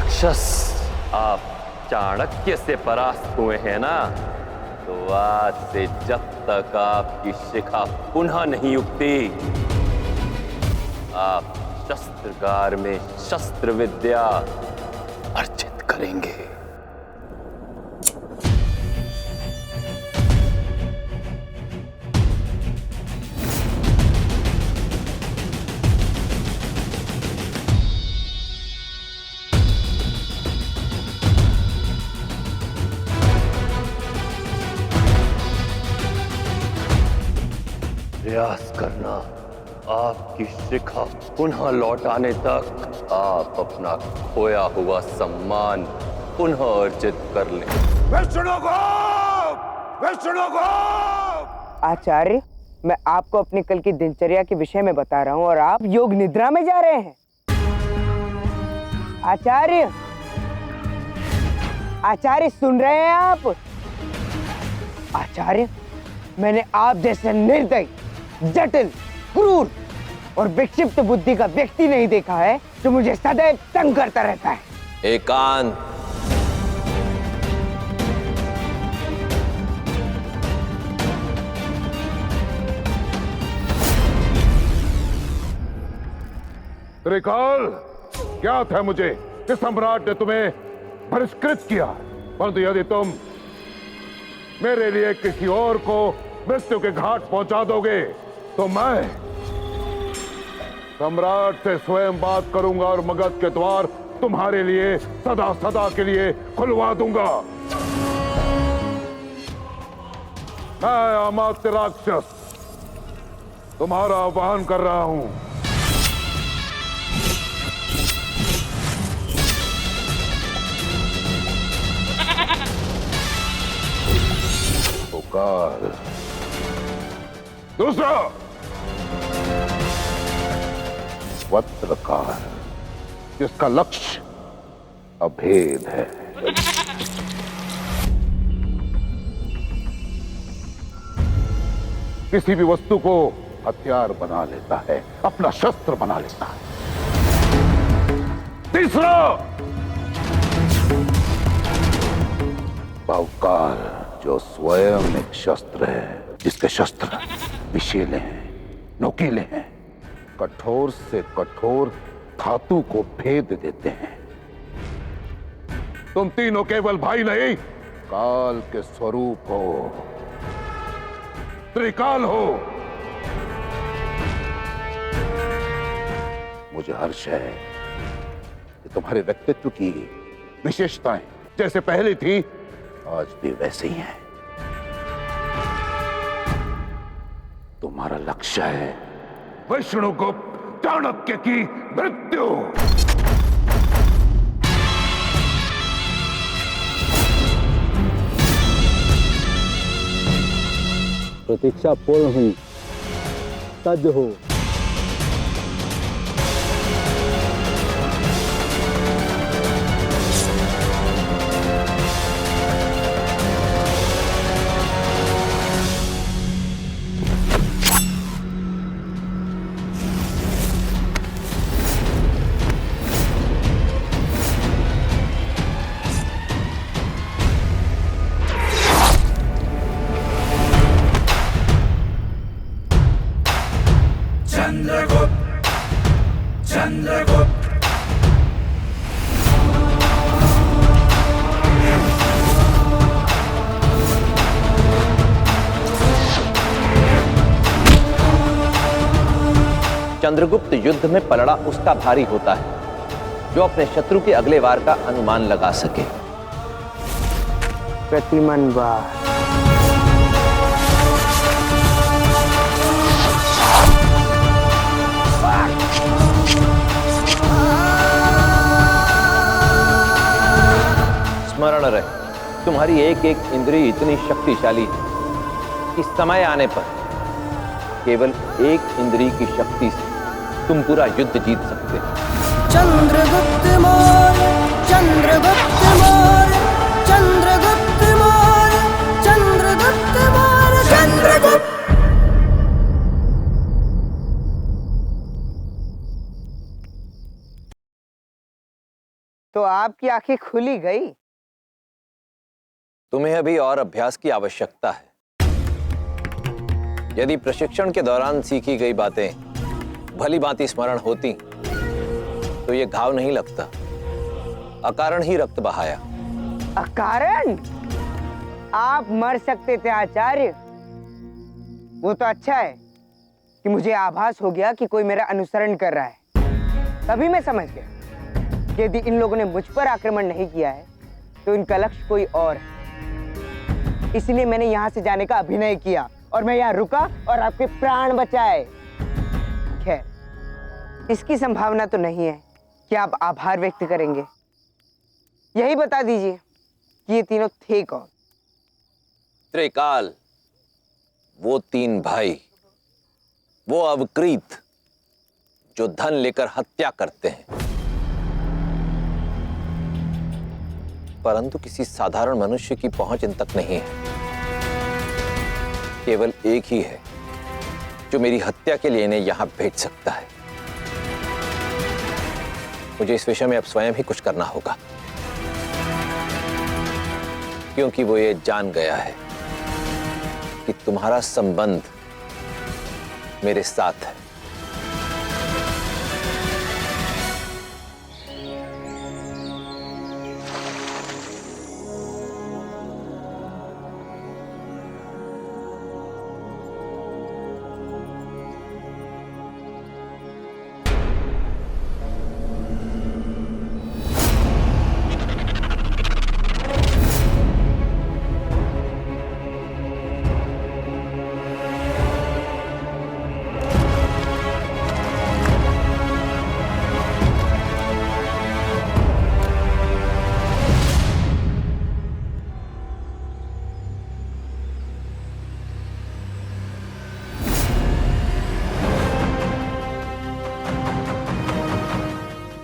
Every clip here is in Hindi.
राक्षस, आप चाणक्य से परास्त हुए हैं ना, तो आज से जब तक आपकी शिखा पुनः नहीं उगती, आप शस्त्रगार में शस्त्र विद्या अर्जित करेंगे। प्रयास करना, आपकी शिखा पुनः लौट आने तक आप अपना खोया हुआ सम्मान पुनः अर्जित कर लें। आचार्य, मैं आपको अपनी कल की दिनचर्या के विषय में बता रहा हूँ और आप योग निद्रा में जा रहे हैं। आचार्य, आचार्य सुन रहे हैं आप? आचार्य, मैंने आप जैसे निर्दयी, जटिल, क्रूर और विक्षिप्त बुद्धि का व्यक्ति नहीं देखा है जो मुझे सदैव तंग करता रहता है। एकांत। त्रिकाल, ज्ञात है मुझे कि सम्राट ने तुम्हें बहिष्कृत किया, परंतु यदि तुम मेरे लिए किसी और को मृत्यु के घाट पहुंचा दोगे तो मैं सम्राट से स्वयं बात करूंगा और मगध के द्वार तुम्हारे लिए सदा सदा के लिए खुलवा दूंगा। मैं अमात्य राक्षस तुम्हारा आह्वान कर रहा हूं। पुकार। दूसरा वज्रकार, जिसका लक्ष्य अभेद है। किसी भी वस्तु को हथियार बना लेता है, अपना शस्त्र बना लेता है। तीसरा बाहुकार, जो स्वयं एक शस्त्र है, जिसके शस्त्र विषैले हैं, नोकीले हैं, कठोर से कठोर धातु को भेद देते हैं। तुम तीनों केवल भाई नहीं, काल के स्वरूप हो, त्रिकाल हो। मुझे हर्ष है कि तुम्हारे व्यक्तित्व की विशेषताएं जैसे पहले थी, आज भी वैसे ही हैं। तुम्हारा लक्ष्य है विष्णुगुप्त चाणक्य की मृत्यु। प्रतीक्षा पूर्ण हुई, सज्ज हो। चंद्रगुप्त, चंद्रगुप्त। चंद्रगुप्त युद्ध में पलड़ा उसका भारी होता है जो अपने शत्रु के अगले वार का अनुमान लगा सके। प्रतिमन वार। स्मरण रहे, तुम्हारी एक एक इंद्रिय इतनी शक्तिशाली है कि समय आने पर केवल एक इंद्रिय की शक्ति से तुम पूरा युद्ध जीत सकते हो। चंद्रगुप्त मौर्य, चंद्रगुप्त मौर्य, चंद्रगुप्त मौर्य, चंद्रगुप्त मौर्य, चंद्रगुप्त। तो आपकी आंखें खुली गई। तुम्हें अभी और अभ्यास की आवश्यकता है। यदि प्रशिक्षण के दौरान सीखी गई बातें भली भांति स्मरण होती तो ये घाव नहीं लगता। अकारण ही रक्त बहाया। अकारण? आप मर सकते थे आचार्य। वो तो अच्छा है कि मुझे आभास हो गया कि कोई मेरा अनुसरण कर रहा है। तभी मैं समझ गया कि यदि इन लोगों ने मुझ पर आक्रमण नहीं किया है तो इनका लक्ष्य कोई और है। इसलिए मैंने यहां से जाने का अभिनय किया और मैं यहां रुका और आपके प्राण बचाए। खैर, इसकी संभावना तो नहीं है कि आप आभार व्यक्त करेंगे। यही बता दीजिए कि ये तीनों थे कौन? त्रिकाल, वो तीन भाई, वो अवक्रीत जो धन लेकर हत्या करते हैं, परंतु किसी साधारण मनुष्य की पहुंच इन तक नहीं है। केवल एक ही है जो मेरी हत्या के लिए इन्हें यहां भेज सकता है। मुझे इस विषय में अब स्वयं ही कुछ करना होगा, क्योंकि वो ये जान गया है कि तुम्हारा संबंध मेरे साथ है।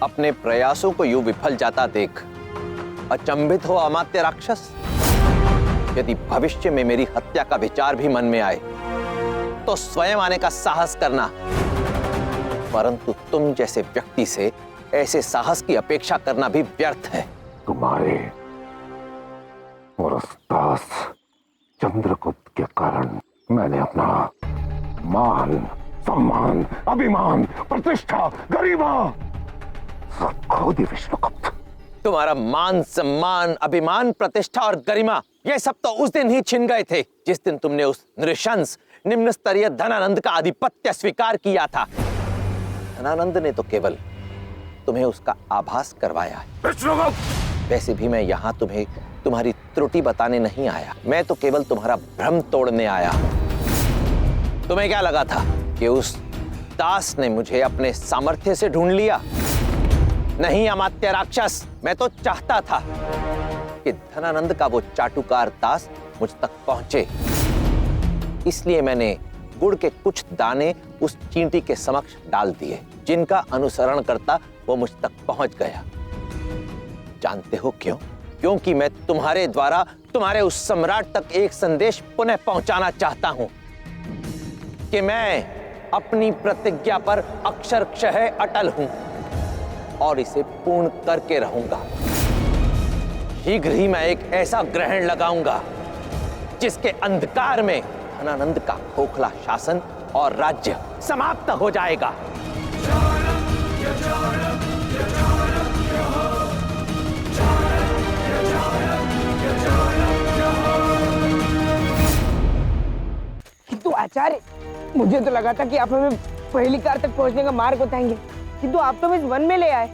अपने प्रयासों को यूं विफल जाता देख अचंभित हो अमात्य राक्षस। यदि भविष्य में मेरी हत्या का विचार भी मन में आए तो स्वयं आने का साहस करना, परंतु तुम जैसे व्यक्ति से ऐसे साहस की अपेक्षा करना भी व्यर्थ है। तुम्हारे और उस्ताद चंद्रगुप्त के कारण मैंने अपना मान, सम्मान, अभिमान, प्रतिष्ठा, गरिमा सब खो दी विष्णुगुप्त। तुम्हारा मान, सम्मान, अभिमान, प्रतिष्ठा और गरिमा, ये सब तो उस दिन ही छिन गए थे जिस दिन तुमने उस नृशंस निम्न स्तरीय धनानंद का आधिपत्य स्वीकार किया था। धनानंद ने तो केवल तुम्हें उसका आभास करवाया है। विष्णुगुप्त! वैसे भी मैं यहाँ तुम्हें तुम्हारी त्रुटि बताने नहीं आया, मैं तो केवल तुम्हारा भ्रम तोड़ने आया हूं। तुम्हें क्या लगा था कि उस दास ने मुझे अपने सामर्थ्य से ढूंढ लिया? नहीं अमात्य राक्षस, मैं तो चाहता था कि धनानंद का वो चाटुकार दास मुझ तक पहुंचे। इसलिए मैंने गुड़ के कुछ दाने उस चींटी के समक्ष डाल दिए, जिनका अनुसरण करता वो मुझ तक पहुंच गया। जानते हो क्यों? क्योंकि मैं तुम्हारे द्वारा तुम्हारे उस सम्राट तक एक संदेश पुनः पहुंचाना चाहता हूं कि मैं अपनी प्रतिज्ञा पर अक्षरशः अटल हूं और इसे पूर्ण करके रहूंगा। शीघ्र ही मैं एक ऐसा ग्रहण लगाऊंगा जिसके अंधकार में धनानंद का खोखला शासन और राज्य समाप्त हो जाएगा। किंतु आचार्य, मुझे तो लगा था कि आप हमें पहली कार तक पहुंचने का मार्ग बताएंगे, किंतु आप तो इस वन में ले आए।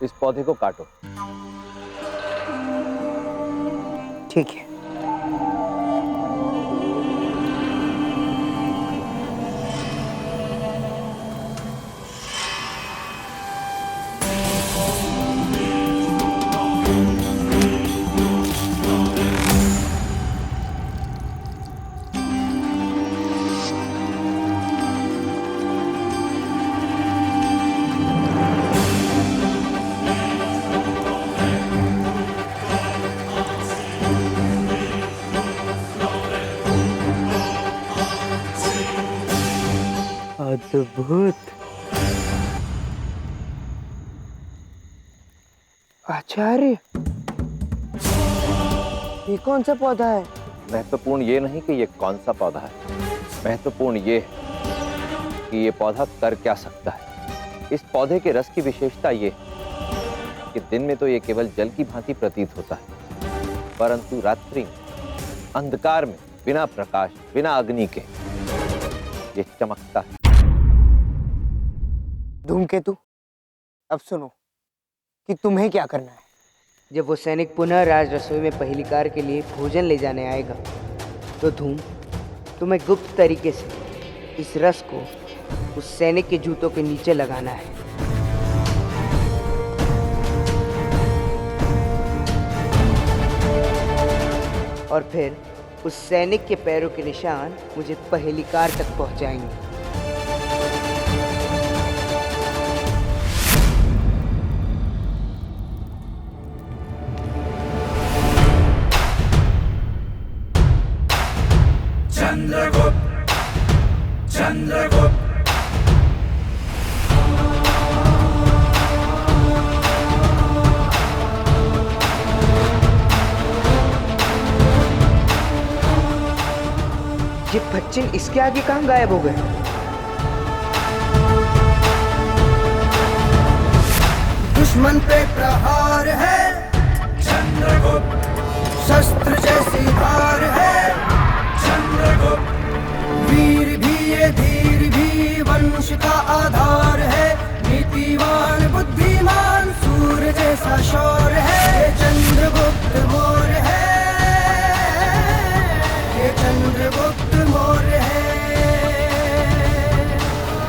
इस पौधे को काटो। ठीक है। अद्भुत। आचार्य, ये कौन सा पौधा है? महत्वपूर्ण ये नहीं कि ये कौन सा पौधा है, महत्वपूर्ण ये है कि ये पौधा कर क्या सकता है। इस पौधे के रस की विशेषता ये कि दिन में तो ये केवल जल की भांति प्रतीत होता है, परंतु रात्रि अंधकार में बिना प्रकाश, बिना अग्नि के ये चमकता है। धूमकेतु, अब सुनो कि तुम्हें क्या करना है। जब वो सैनिक पुनः राज रसोई में पहली कार के लिए भोजन ले जाने आएगा, तो तुम्हें गुप्त तरीके से इस रस को उस सैनिक के जूतों के नीचे लगाना है। और फिर उस सैनिक के पैरों के निशान मुझे पहली कार तक पहुंचाएंगे। चंद्रगुप्त, चंद्रगुप्त। ये बच्चे इसके आगे कहाँ गायब हो गए? दुश्मन पे प्रहार है, चंद्रगुप्त, शस्त्र जैसी धार है, चंद्रगुप्त, वीर भी ये धीर भी वंश का आधार है, नीतिवान बुद्धिमान सूर्य जैसा शौर्य है, ये चंद्रगुप्त मौर्य है, ये चंद्रगुप्त मौर्य है।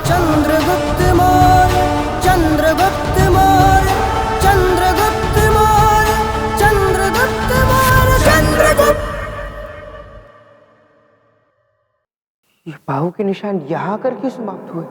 चंद्रगुप्त मौर्य, चंद्रगुप्त मौर्य, चंद्रगुप्त मौर्य, चंद्रगुप्त मौर्य, चंद्रगुप्त। ये बाहु के निशान यहाँ आकर क्यों समाप्त हुए?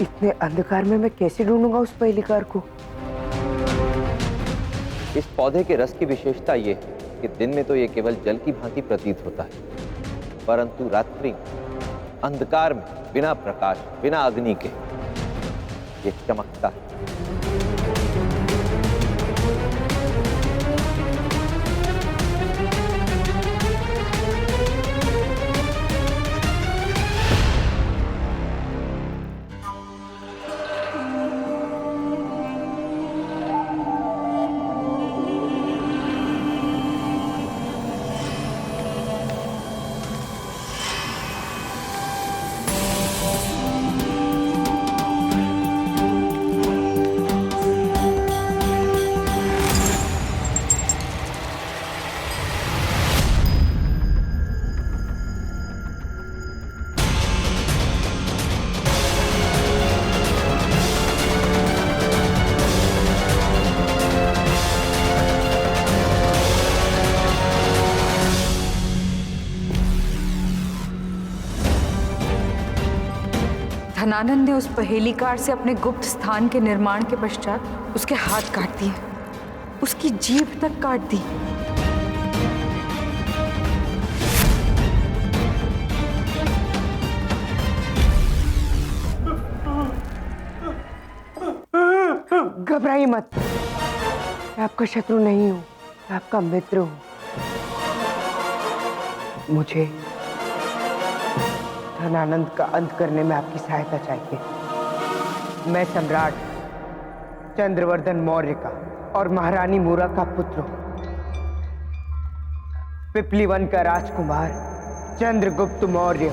इतने अंधकार में मैं कैसे ढूंढूंगा उस पहली कार को? इस पौधे के रस की विशेषता ये है कि दिन में तो ये केवल जल की भांति प्रतीत होता है, परंतु रात्रि अंधकार में बिना प्रकाश, बिना अग्नि के ये चमकता है। धनानंद ने उस पहेलीकार से अपने गुप्त स्थान के निर्माण के पश्चात उसके हाथ काट दिए, उसकी जीभ तक काट दी। घबराइए मत, मैं आपका शत्रु नहीं हूं, मैं आपका मित्र हूं। मुझे धनानंद का अंत करने में आपकी सहायता चाहिए। मैं सम्राट चंद्रवर्धन मौर्य का और महारानी मूरा का पुत्र हूं। पिपलीवन का राजकुमार चंद्रगुप्त मौर्य।